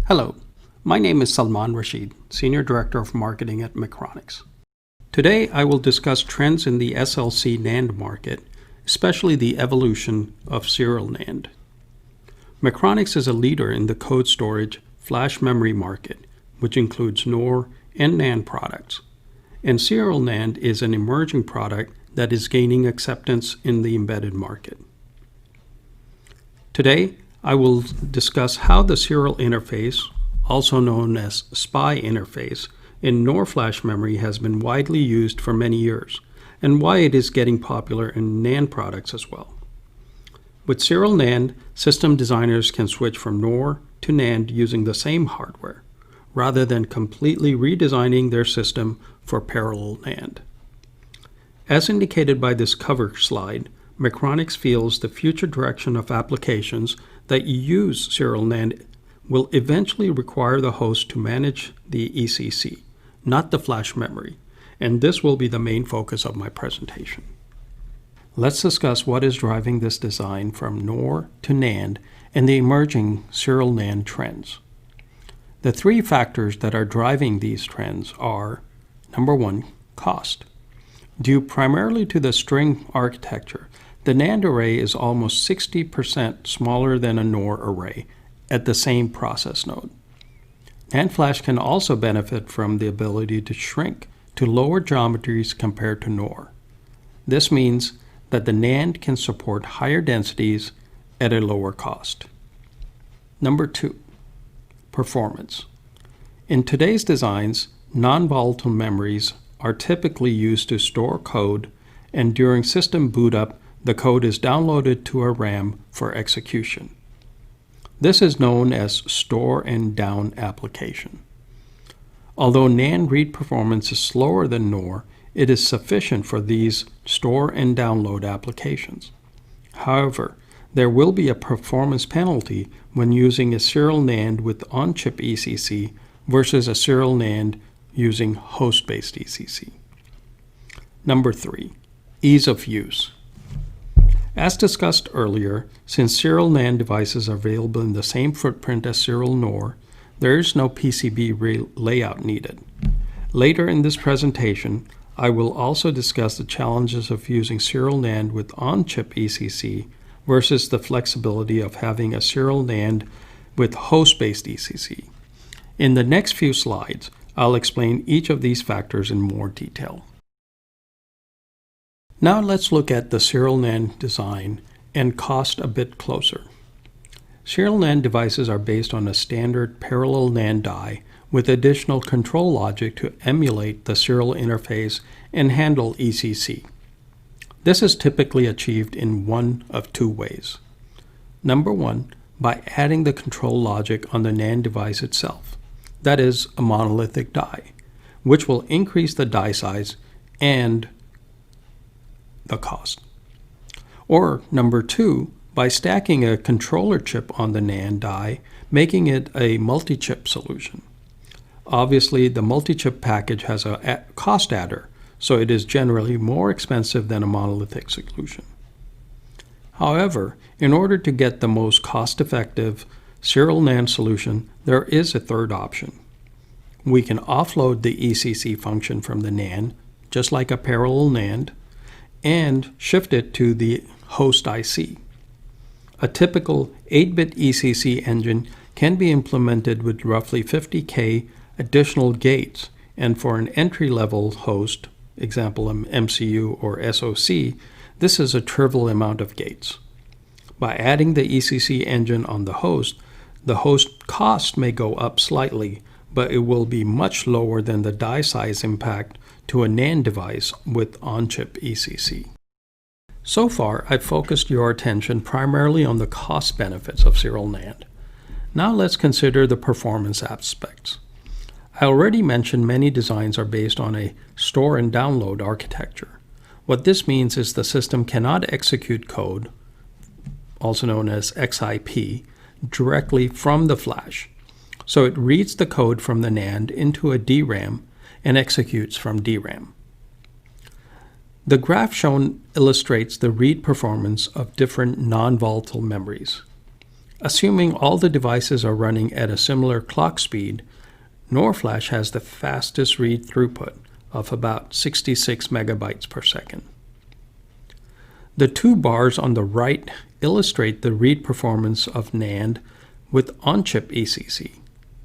Hello, my name is Salman Rashid, Senior Director of Marketing at Macronix. Today I will discuss trends in the SLC NAND market, especially the evolution of serial NAND. Macronix is a leader in the cold storage flash memory market, which includes NOR and NAND products. And serial NAND is an emerging product that is gaining acceptance in the embedded market. Today, I will discuss how the serial interface, also known as SPI interface, in NOR flash memory has been widely used for many years, and why it is getting popular in NAND products as well. With serial NAND, system designers can switch from NOR to NAND using the same hardware, rather than completely redesigning their system for parallel NAND. As indicated by this cover slide, Macronix feels the future direction of applications that use serial NAND will eventually require the host to manage the ECC, not the flash memory, and this will be the main focus of my presentation. Let's discuss what is driving this design from NOR to NAND and the emerging serial NAND trends. The three factors that are driving these trends are, number one, cost. Due primarily to the string architecture, the NAND array is almost 60% smaller than a NOR array at the same process node. NAND flash can also benefit from the ability to shrink to lower geometries compared to NOR. This means that the NAND can support higher densities at a lower cost. Number two, performance. In today's designs, non-volatile memories are typically used to store code, and during system boot up, the code is downloaded to a RAM for execution. This is known as store and down application. Although NAND read performance is slower than NOR, it is sufficient for these store and download applications. However, there will be a performance penalty when using a serial NAND with on-chip ECC versus a serial NAND using host-based ECC. Number three, ease of use. As discussed earlier, since serial NAND devices are available in the same footprint as serial NOR, there is no PCB layout needed. Later in this presentation, I will also discuss the challenges of using serial NAND with on-chip ECC versus the flexibility of having a serial NAND with host-based ECC. In the next few slides, I'll explain each of these factors in more detail. Now let's look at the serial NAND design and cost a bit closer. Serial NAND devices are based on a standard parallel NAND die with additional control logic to emulate the serial interface and handle ECC. This is typically achieved in one of two ways. Number one, by adding the control logic on the NAND device itself, that is, a monolithic die, which will increase the die size and the cost. Or number two, by stacking a controller chip on the NAND die, making it a multi-chip solution. Obviously, the multi-chip package has a cost adder, so it is generally more expensive than a monolithic solution. However, in order to get the most cost-effective serial NAND solution, there is a third option. We can offload the ECC function from the NAND, just like a parallel NAND, and shift it to the host IC. A typical 8-bit ECC engine can be implemented with roughly 50K additional gates, and for an entry-level host, example an MCU or SoC, this is a trivial amount of gates. By adding the ECC engine on the host cost may go up slightly, but it will be much lower than the die size impact to a NAND device with on-chip ECC. So far, I've focused your attention primarily on the cost benefits of serial NAND. Now let's consider the performance aspects. I already mentioned many designs are based on a store and download architecture. What this means is the system cannot execute code, also known as XIP, directly from the flash. So it reads the code from the NAND into a DRAM and executes from DRAM. The graph shown illustrates the read performance of different non-volatile memories. Assuming all the devices are running at a similar clock speed, NOR flash has the fastest read throughput of about 66 megabytes per second. The two bars on the right illustrate the read performance of NAND with on-chip ECC.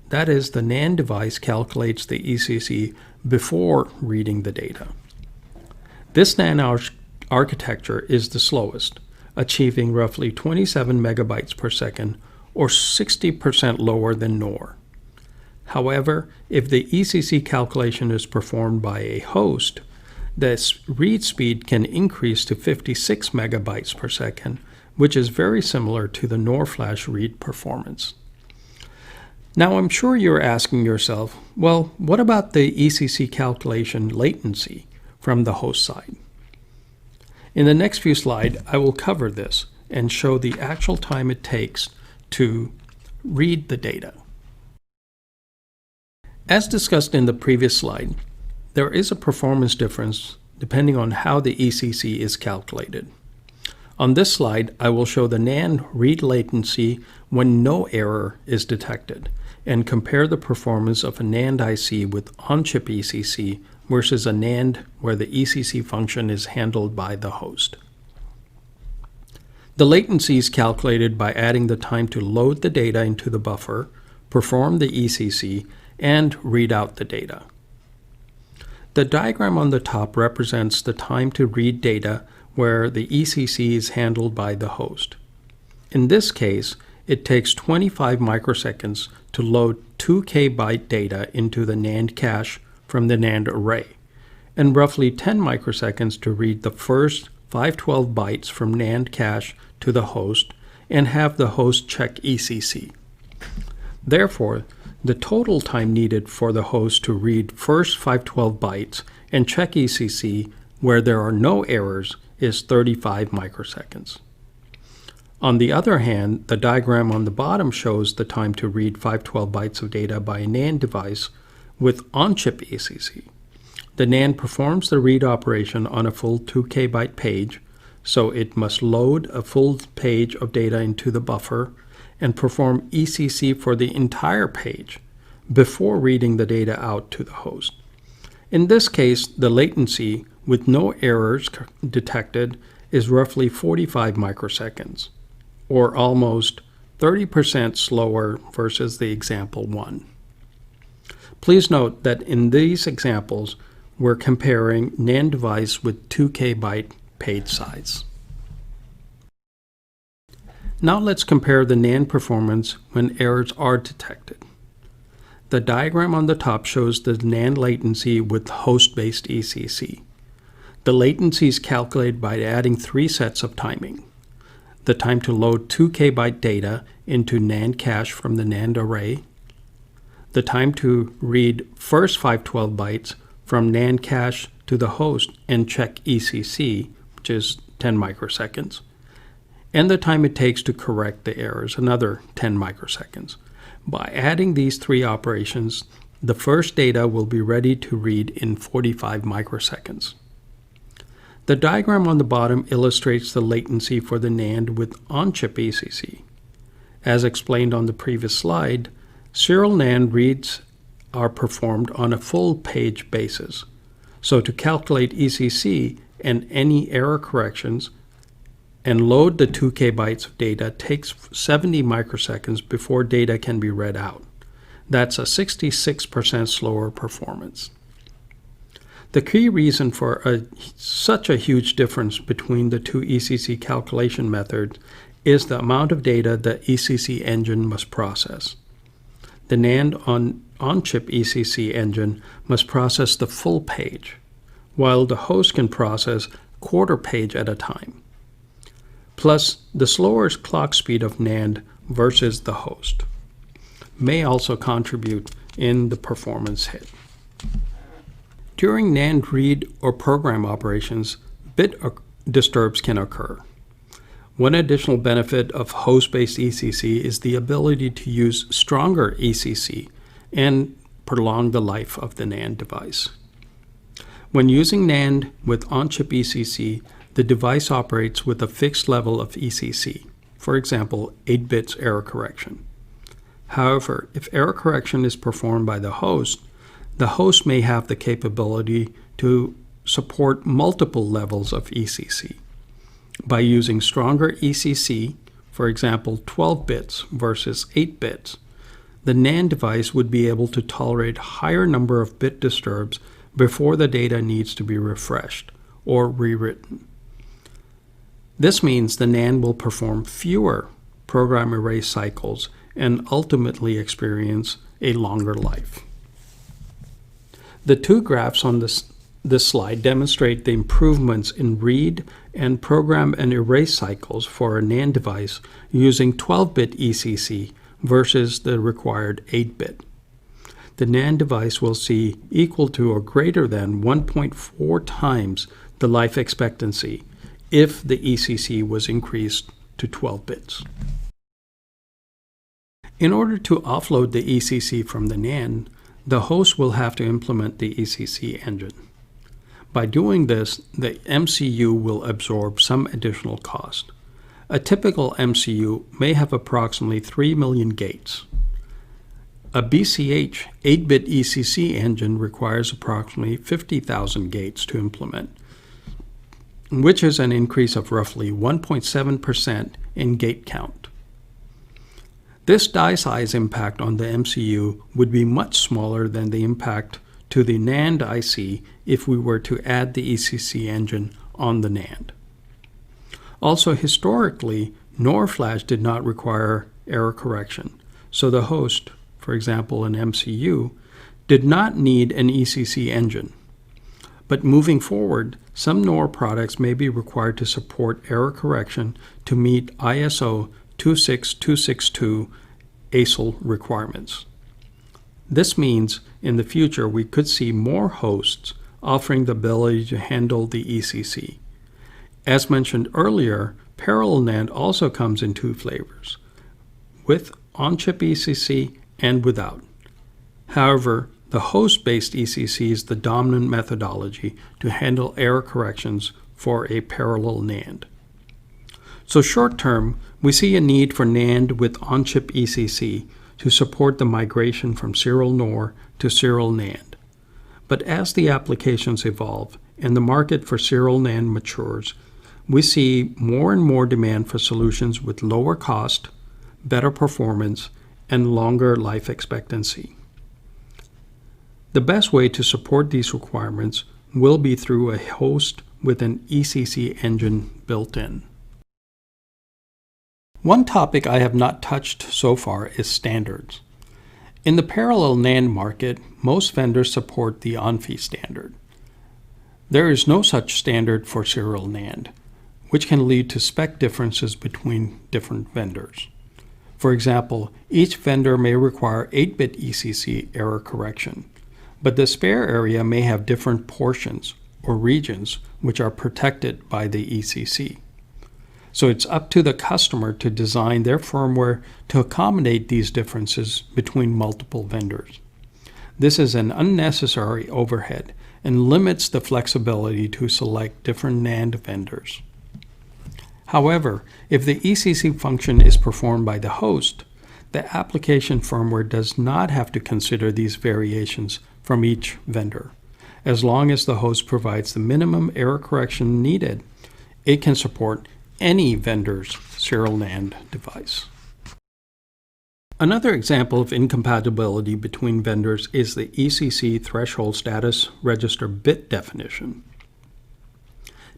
That is, the NAND device calculates the ECC before reading the data. This NAND architecture is the slowest, achieving roughly 27 megabytes per second, or 60% lower than NOR. However, if the ECC calculation is performed by a host, the read speed can increase to 56 megabytes per second, which is very similar to the NOR flash read performance. Now, I'm sure you're asking yourself, well, what about the ECC calculation latency from the host side? In the next few slides, I will cover this and show the actual time it takes to read the data. As discussed in the previous slide, there is a performance difference depending on how the ECC is calculated. On this slide, I will show the NAND read latency when no error is detected and compare the performance of a NAND IC with on-chip ECC versus a NAND where the ECC function is handled by the host. The latency is calculated by adding the time to load the data into the buffer, perform the ECC, and read out the data. The diagram on the top represents the time to read data where the ECC is handled by the host. In this case, it takes 25 microseconds to load 2K byte data into the NAND cache from the NAND array, and roughly 10 microseconds to read the first 512 bytes from NAND cache to the host and have the host check ECC. Therefore, the total time needed for the host to read first 512 bytes and check ECC where there are no errors is 35 microseconds. On the other hand, the diagram on the bottom shows the time to read 512 bytes of data by a NAND device with on-chip ECC. The NAND performs the read operation on a full 2K byte page, so it must load a full page of data into the buffer and perform ECC for the entire page before reading the data out to the host. In this case, the latency with no errors detected is roughly 45 microseconds, or almost 30% slower versus the example 1. Please note that in these examples, we're comparing NAND device with 2K byte page size. Now let's compare the NAND performance when errors are detected. The diagram on the top shows the NAND latency with host-based ECC. The latency is calculated by adding 3 sets of timing: the time to load 2K byte data into NAND cache from the NAND array, the time to read first 512 bytes from NAND cache to the host and check ECC, which is 10 microseconds, and the time it takes to correct the errors, another 10 microseconds. By adding these 3 operations, the first data will be ready to read in 45 microseconds. The diagram on the bottom illustrates the latency for the NAND with on-chip ECC. As explained on the previous slide, serial NAND reads are performed on a full page basis. So to calculate ECC and any error corrections and load the 2K bytes of data takes 70 microseconds before data can be read out. That's a 66% slower performance. The key reason for such a huge difference between the two ECC calculation methods is the amount of data the ECC engine must process. The NAND on-chip ECC engine must process the full page, while the host can process quarter page at a time. Plus, the slower clock speed of NAND versus the host may also contribute in the performance hit. During NAND read or program operations, bit disturbs can occur. One additional benefit of host-based ECC is the ability to use stronger ECC and prolong the life of the NAND device. When using NAND with on-chip ECC, the device operates with a fixed level of ECC. for example, 8 bits error correction. However, if error correction is performed by the host may have the capability to support multiple levels of ECC. By using stronger ECC, for example 12 bits versus 8 bits, the NAND device would be able to tolerate higher number of bit disturbs before the data needs to be refreshed or rewritten. This means the NAND will perform fewer program erase cycles and ultimately experience a longer life. The two graphs on this slide demonstrate the improvements in read and program and erase cycles for a NAND device using 12-bit ECC versus the required 8-bit. The NAND device will see equal to or greater than 1.4 times the life expectancy if the ECC was increased to 12 bits. In order to offload the ECC from the NAND, the host will have to implement the ECC engine. By doing this, the MCU will absorb some additional cost. A typical MCU may have approximately 3 million gates. A BCH 8-bit ECC engine requires approximately 50,000 gates to implement, which is an increase of roughly 1.7% in gate count. This die size impact on the MCU would be much smaller than the impact to the NAND IC if we were to add the ECC engine on the NAND. Also, historically, NOR flash did not require error correction, so the host, for example an MCU, did not need an ECC engine. But moving forward, some NOR products may be required to support error correction to meet ISO 26262 ASIL requirements. This means in the future we could see more hosts offering the ability to handle the ECC. As mentioned earlier, parallel NAND also comes in two flavors, with on-chip ECC and without. However, the host-based ECC is the dominant methodology to handle error corrections for a parallel NAND. So short term, we see a need for NAND with on-chip ECC to support the migration from serial NOR to serial NAND. But as the applications evolve and the market for serial NAND matures, we see more and more demand for solutions with lower cost, better performance, and longer life expectancy. The best way to support these requirements will be through a host with an ECC engine built in. One topic I have not touched so far is standards. In the parallel NAND market, most vendors support the ONFI standard. There is no such standard for serial NAND, which can lead to spec differences between different vendors. For example, each vendor may require 8-bit ECC error correction, but the spare area may have different portions or regions which are protected by the ECC. So it's up to the customer to design their firmware to accommodate these differences between multiple vendors. This is an unnecessary overhead and limits the flexibility to select different NAND vendors. However, if the ECC function is performed by the host, the application firmware does not have to consider these variations from each vendor. As long as the host provides the minimum error correction needed, it can support any vendor's serial NAND device. Another example of incompatibility between vendors is the ECC threshold status register bit definition.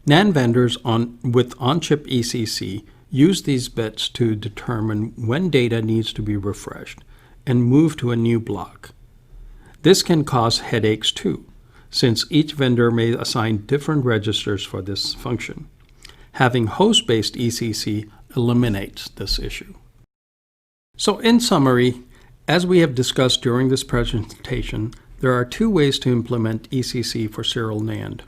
NAND vendors with on-chip ECC use these bits to determine when data needs to be refreshed and move to a new block. This can cause headaches too, since each vendor may assign different registers for this function. Having host-based ECC eliminates this issue. So in summary, as we have discussed during this presentation, there are two ways to implement ECC for serial NAND.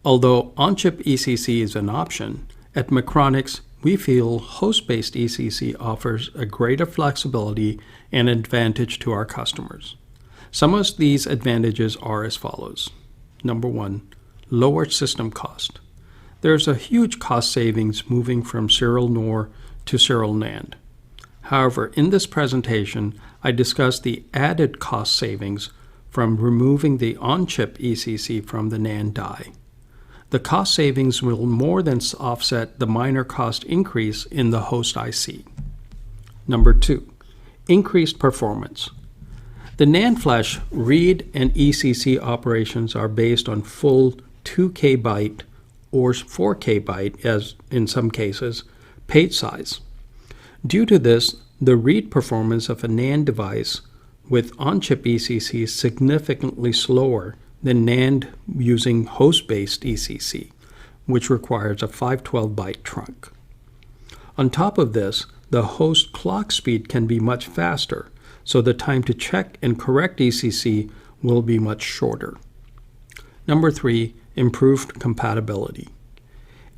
Although on-chip ECC is an option, at Macronix we feel host-based ECC offers a greater flexibility and advantage to our customers. Some of these advantages are as follows. Number one, lower system cost. There's a huge cost savings moving from serial NOR to serial NAND. However, in this presentation, I discuss the added cost savings from removing the on-chip ECC from the NAND die. The cost savings will more than offset the minor cost increase in the host IC. Number 2, increased performance. The NAND flash read and ECC operations are based on full 2K byte or 4K byte, as in some cases, page size. Due to this, the read performance of a NAND device with on-chip ECC is significantly slower than NAND using host-based ECC, which requires a 512-byte trunk. On top of this, the host clock speed can be much faster, so the time to check and correct ECC will be much shorter. Number 3, improved compatibility.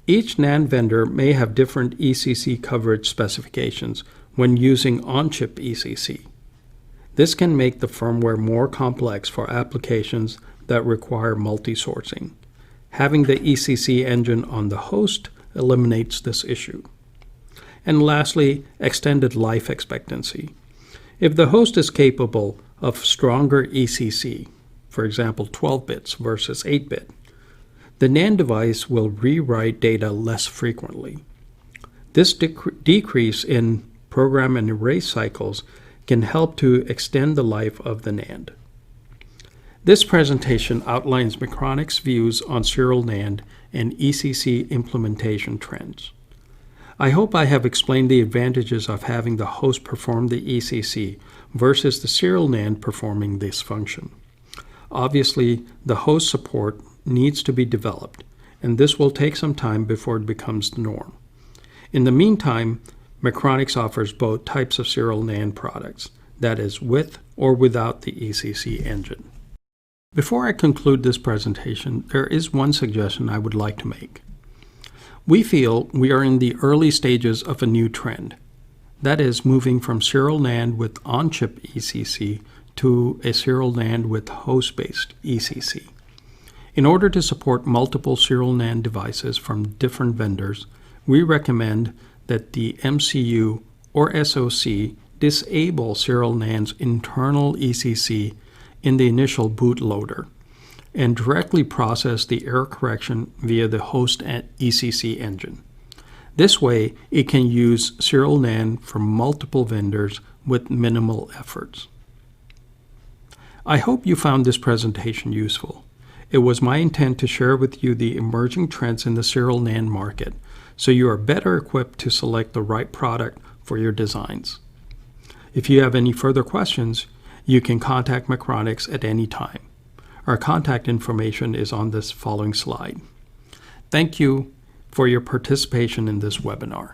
Each NAND vendor may have different ECC coverage specifications when using on-chip ECC. This can make the firmware more complex for applications that require multi-sourcing. Having the ECC engine on the host eliminates this issue. And lastly, extended life expectancy. If the host is capable of stronger ECC, for example 12 bits versus 8-bit, the NAND device will rewrite data less frequently. This decrease in program and erase cycles can help to extend the life of the NAND. This presentation outlines Macronix views on serial NAND and ECC implementation trends. I hope I have explained the advantages of having the host perform the ECC versus the serial NAND performing this function. Obviously, the host support needs to be developed, and this will take some time before it becomes the norm. In the meantime, Macronix offers both types of serial NAND products, that is, with or without the ECC engine. Before I conclude this presentation, there is one suggestion I would like to make. We feel we are in the early stages of a new trend, that is, moving from serial NAND with on-chip ECC to a serial NAND with host-based ECC. In order to support multiple serial NAND devices from different vendors, we recommend that the MCU or SoC disable serial NAND's internal ECC in the initial bootloader and directly process the error correction via the host ECC engine. This way, it can use serial NAND from multiple vendors with minimal efforts. I hope you found this presentation useful. It was my intent to share with you the emerging trends in the serial NAND market, so you are better equipped to select the right product for your designs. If you have any further questions, you can contact Macronix at any time. Our contact information is on this following slide. Thank you for your participation in this webinar.